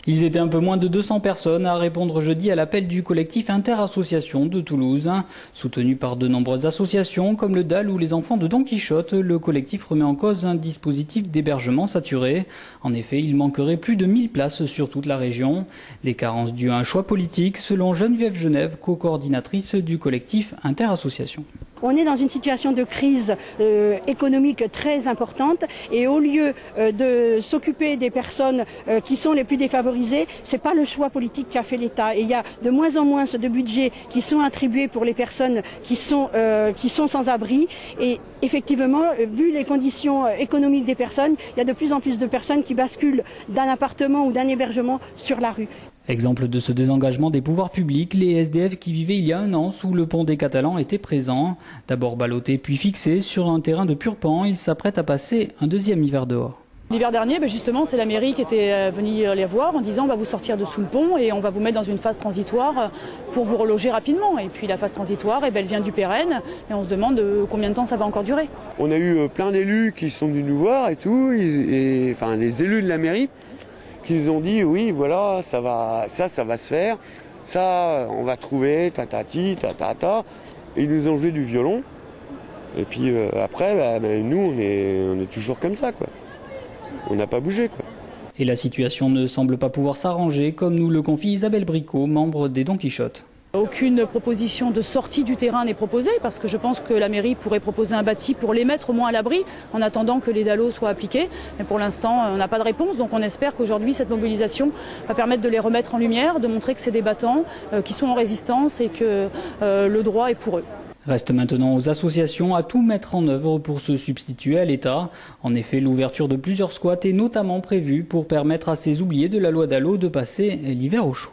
Ils étaient un peu moins de 200 personnes à répondre jeudi à l'appel du collectif Interassociation de Toulouse. Soutenu par de nombreuses associations comme le DAL ou les enfants de Don Quichotte, le collectif remet en cause un dispositif d'hébergement saturé. En effet, il manquerait plus de 1000 places sur toute la région. Les carences dues à un choix politique, selon Geneviève Genève, co-coordinatrice du collectif Interassociation. On est dans une situation de crise économique très importante et au lieu de s'occuper des personnes qui sont les plus défavorisées, c'est pas le choix politique qu'a fait l'État. Et il y a de moins en moins de budgets qui sont attribués pour les personnes qui sont sans abri. Et effectivement, vu les conditions économiques des personnes, il y a de plus en plus de personnes qui basculent d'un appartement ou d'un hébergement sur la rue. Exemple de ce désengagement des pouvoirs publics, les SDF qui vivaient il y a un an sous le pont des Catalans étaient présents. D'abord ballottés puis fixés sur un terrain de pur pan, ils s'apprêtent à passer un deuxième hiver dehors. L'hiver dernier, justement, c'est la mairie qui était venue les voir en disant on va vous sortir de sous le pont et on va vous mettre dans une phase transitoire pour vous reloger rapidement. Et puis la phase transitoire, elle vient du pérenne et on se demande combien de temps ça va encore durer. On a eu plein d'élus qui sont venus nous voir et tout, enfin les élus de la mairie qui nous ont dit oui voilà ça va se faire, ça on va trouver, tatati, tatata. Et ils nous ont joué du violon. Et puis après, nous on est toujours comme ça quoi. On n'a pas bougé quoi. Et la situation ne semble pas pouvoir s'arranger, comme nous le confie Isabelle Bricot, membre des Don Quichotte. Aucune proposition de sortie du terrain n'est proposée parce que je pense que la mairie pourrait proposer un bâti pour les mettre au moins à l'abri en attendant que les DALO soient appliqués. Mais pour l'instant, on n'a pas de réponse. Donc on espère qu'aujourd'hui, cette mobilisation va permettre de les remettre en lumière, de montrer que c'est des battants qui sont en résistance et que le droit est pour eux. Reste maintenant aux associations à tout mettre en œuvre pour se substituer à l'État. En effet, l'ouverture de plusieurs squats est notamment prévue pour permettre à ces oubliés de la loi DALO de passer l'hiver au chaud.